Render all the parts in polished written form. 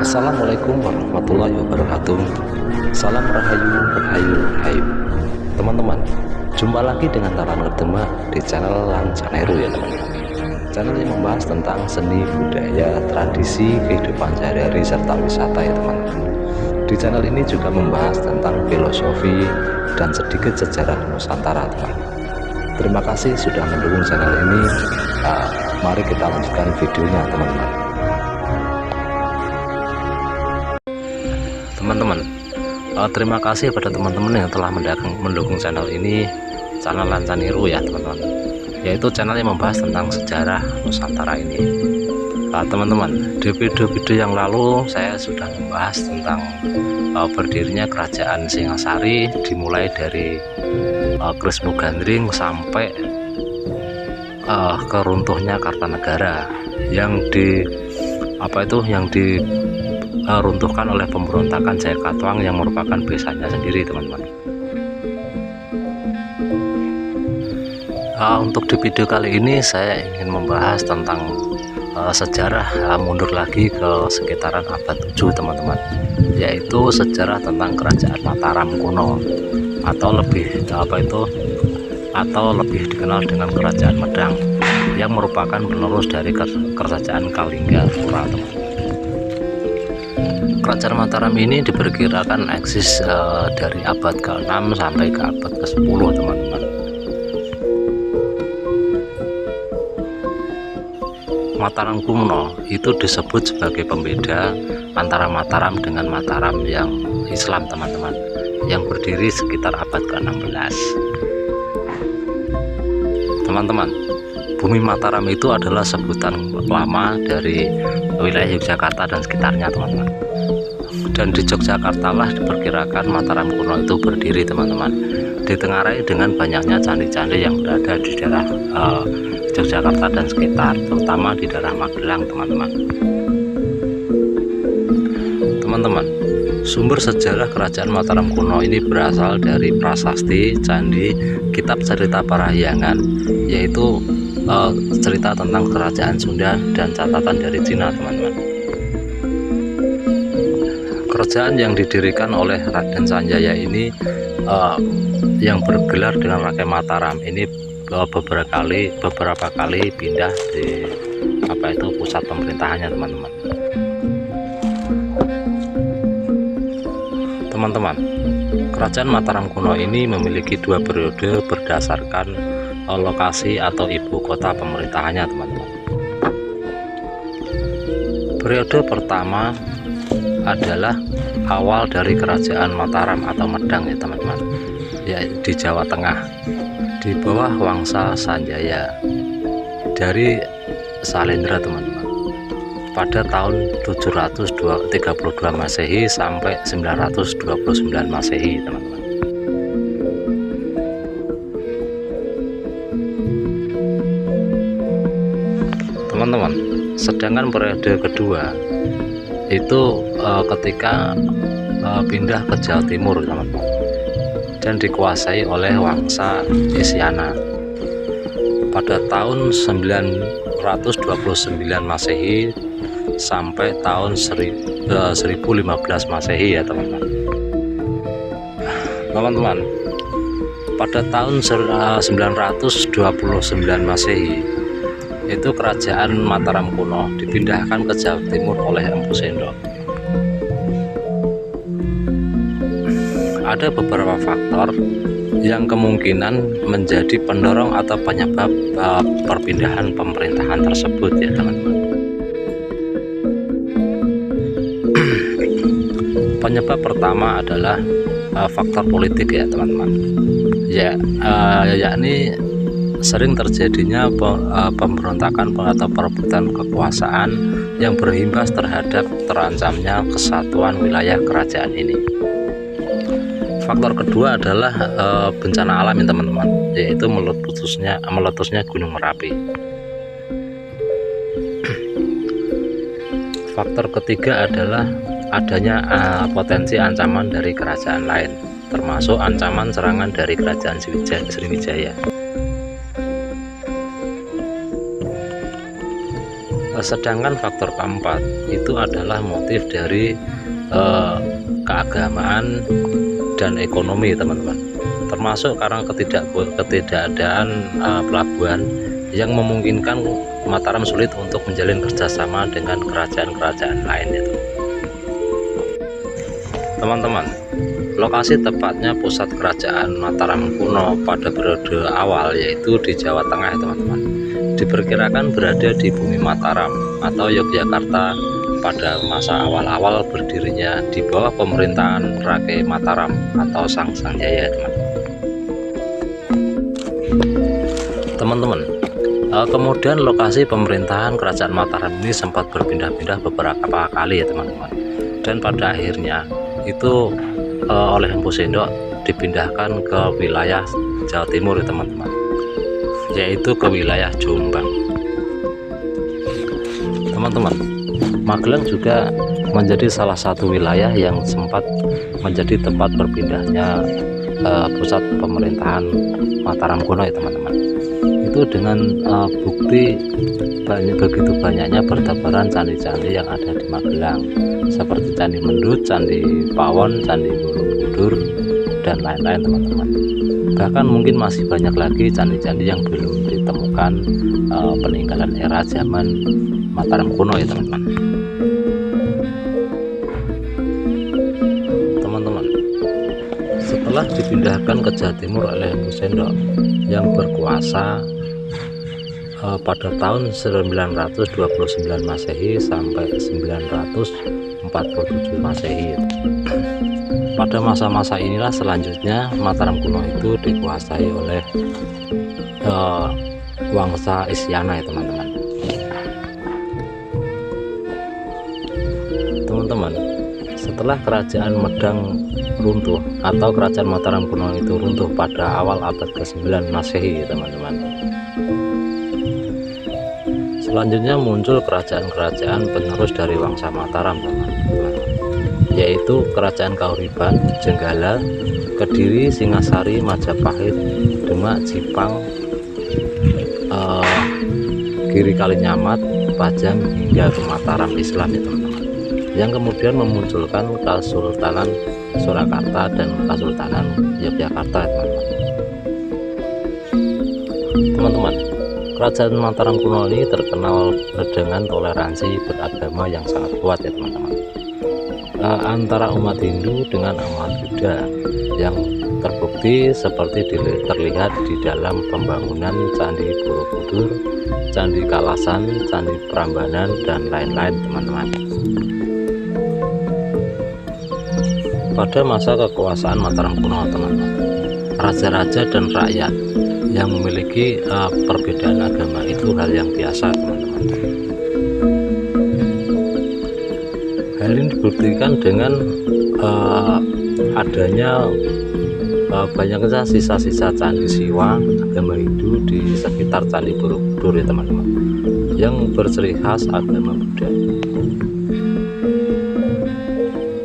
Assalamualaikum warahmatullahi wabarakatuh. Salam rahayu. Teman-teman, jumpa lagi dengan Laran Ngedema di channel Lancaneru ya teman-teman. Channel yang membahas tentang seni, budaya, tradisi, kehidupan sehari-hari serta wisata ya teman-teman. Di channel ini juga membahas tentang filosofi dan sedikit sejarah Nusantara teman-teman. Terima kasih sudah mendukung channel ini. Mari kita lanjutkan videonya teman-teman. Teman-teman, terima kasih pada teman-teman yang telah mendukung channel ini, channel Lancaneru ya teman-teman, yaitu channel yang membahas tentang sejarah Nusantara ini. Teman-teman, di video-video yang lalu saya sudah membahas tentang berdirinya kerajaan Singasari, dimulai dari Kresnu Gandring sampai keruntuhnya Kartanegara yang diruntuhkan oleh pemberontakan Jayakatwang yang merupakan besannya sendiri teman-teman. Untuk di video kali ini saya ingin membahas tentang sejarah mundur lagi ke sekitaran abad 7 teman-teman, yaitu sejarah tentang kerajaan Mataram kuno atau lebih dikenal dengan kerajaan Medang yang merupakan penerus dari kerajaan Kalingga-Pura teman-teman. Kerajaan Mataram ini diperkirakan eksis dari abad ke-6 sampai ke abad ke-10 teman-teman. Mataram kuno itu disebut sebagai pembeda antara Mataram dengan Mataram yang Islam teman-teman, yang berdiri sekitar abad ke-16. Teman-teman, bumi Mataram itu adalah sebutan lama dari wilayah Yogyakarta dan sekitarnya teman-teman. Dan di Yogyakarta lah diperkirakan Mataram kuno itu berdiri teman-teman, ditengarai dengan banyaknya candi-candi yang berada di daerah Yogyakarta dan sekitar, terutama di daerah Magelang teman-teman. Teman-teman, sumber sejarah kerajaan Mataram kuno ini berasal dari prasasti, candi, kitab cerita parahyangan, yaitu cerita tentang kerajaan Sunda dan catatan dari Cina teman-teman. Kerajaan yang didirikan oleh Raden Sanjaya ini yang bergelar dengan Rakyat Mataram ini beberapa kali pindah di pusat pemerintahannya teman-teman. Teman-teman, kerajaan Mataram kuno ini memiliki dua periode berdasarkan lokasi atau ibu kota pemerintahannya teman-teman. Periode pertama adalah awal dari kerajaan Mataram atau Medang ya teman-teman, ya di Jawa Tengah di bawah Wangsa Sanjaya dari Salendra teman-teman, pada tahun 732 Masehi sampai 929 Masehi teman-teman. Teman-teman, sedangkan periode kedua itu ketika pindah ke Jawa Timur teman-teman, dan dikuasai oleh Wangsa Isyana pada tahun 929 Masehi sampai tahun 1015 Masehi ya teman-teman. Teman-teman, pada tahun 929 Masehi itu kerajaan Mataram kuno dipindahkan ke Jawa Timur oleh Empu Sendok. Ada beberapa faktor yang kemungkinan menjadi pendorong atau penyebab perpindahan pemerintahan tersebut ya teman-teman. Penyebab pertama adalah faktor politik ya teman-teman, yakni sering terjadinya pemberontakan atau perebutan kekuasaan yang berimbas terhadap terancamnya kesatuan wilayah kerajaan ini. Faktor kedua adalah bencana alam ya teman-teman, yaitu meletusnya Gunung Merapi. Faktor ketiga adalah adanya potensi ancaman dari kerajaan lain, termasuk ancaman serangan dari kerajaan Sriwijaya. Sedangkan faktor keempat itu adalah motif dari keagamaan dan ekonomi, teman-teman, termasuk karena ketidakadaan pelabuhan yang memungkinkan Mataram sulit untuk menjalin kerjasama dengan kerajaan-kerajaan lain itu. Teman-teman, lokasi tepatnya pusat kerajaan Mataram kuno pada periode awal yaitu di Jawa Tengah, teman-teman, diperkirakan berada di bumi Mataram atau Yogyakarta pada masa awal-awal berdirinya di bawah pemerintahan Rake Mataram atau Sang Sanjaya, teman-teman. Kemudian lokasi pemerintahan kerajaan Mataram ini sempat berpindah-pindah beberapa kali ya, teman-teman, dan pada akhirnya itu oleh Empu Sendok dipindahkan ke wilayah Jawa Timur ya, teman-teman, yaitu ke wilayah Jombang. Teman-teman, Magelang juga menjadi salah satu wilayah yang sempat menjadi tempat berpindahnya pusat pemerintahan Mataram kuno ya, teman-teman. Itu dengan bukti begitu banyaknya bertebaran candi-candi yang ada di Magelang, seperti Candi Mendut, Candi Pawon, Candi Borobudur, dan lain-lain, teman-teman. Bahkan mungkin masih banyak lagi candi-candi yang belum ditemukan peninggalan era zaman Mataram kuno ya, teman-teman. Teman-teman, setelah dipindahkan ke Jawa Timur oleh Empu Sendok yang berkuasa pada tahun 929 Masehi sampai 947 Masehi. Pada masa-masa inilah selanjutnya Mataram kuno itu dikuasai oleh Wangsa Isyana ya, teman-teman. Teman-teman, setelah kerajaan Medang runtuh atau kerajaan Mataram kuno itu runtuh pada awal abad ke-9 Masehi, teman-teman, selanjutnya muncul kerajaan-kerajaan penerus dari Wangsa Mataram, teman-teman, yaitu Kerajaan Kahuriban, Jenggala, Kediri, Singasari, Majapahit, Demak, Jipang, Giri Kalinyamat, Pajang, hingga ke Mataram Islam ya, teman-teman, yang kemudian memunculkan Kesultanan Surakarta dan Kesultanan Yogyakarta, teman-teman. Kerajaan Mataram kuno ini terkenal dengan toleransi beragama yang sangat kuat ya, teman-teman, antara umat Hindu dengan umat Buddha, yang terbukti seperti terlihat di dalam pembangunan Candi Borobudur, Candi Kalasan, Candi Prambanan, dan lain-lain, teman-teman. Pada masa kekuasaan Mataram kuno, teman-teman, raja-raja dan rakyat yang memiliki perbedaan agama itu hal yang biasa, teman-teman. Hal ini dibuktikan dengan adanya banyaknya sisa-sisa candi Siwa agama Hindu di sekitar Candi Borobudur ya, teman-teman, yang berciri khas agama Buddha.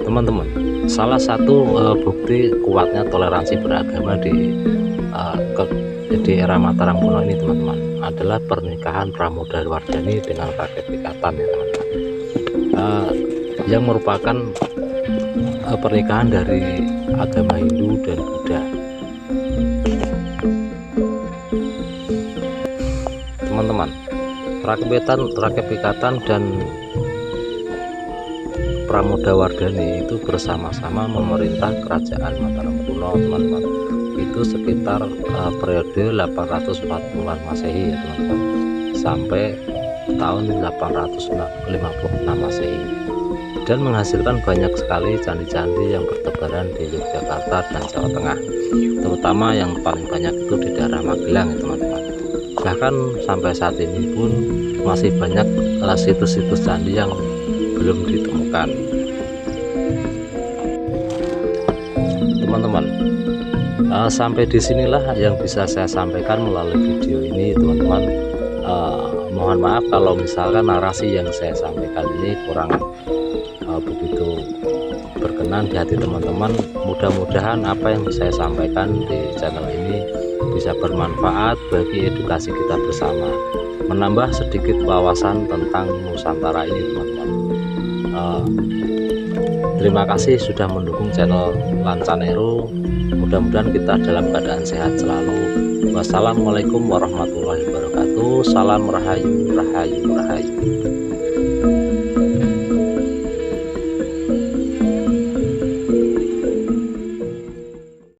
Teman-teman, salah satu bukti kuatnya toleransi beragama di era Mataram kuno ini, teman-teman, adalah pernikahan Pramodawardhani dengan Kakek Pikatan ya, teman-teman, yang merupakan pernikahan dari agama Hindu dan Buddha. Teman-teman, Kakek Pikatan dan Pramodawardhani itu bersama-sama memerintah kerajaan Mataram kuno, teman-teman, itu sekitar periode 840-an Masehi ya, teman-teman, sampai tahun 856 Masehi, dan menghasilkan banyak sekali candi-candi yang bertebaran di Yogyakarta dan Jawa Tengah, terutama yang paling banyak itu di daerah Magelang ya, teman-teman. Bahkan sampai saat ini pun masih banyak situs-situs candi yang belum ditemukan, teman-teman. Sampai disinilah yang bisa saya sampaikan melalui video ini, teman-teman. Mohon maaf kalau misalkan narasi yang saya sampaikan ini kurang begitu berkenan di hati teman-teman. Mudah-mudahan apa yang saya sampaikan di channel ini bisa bermanfaat bagi edukasi kita bersama. menambah sedikit wawasan tentang Nusantara ini, teman-teman. Terima kasih sudah mendukung channel Lancanero. Mudah-mudahan kita dalam keadaan sehat selalu. Wassalamualaikum warahmatullahi wabarakatuh. Salam rahayu, rahayu, rahayu.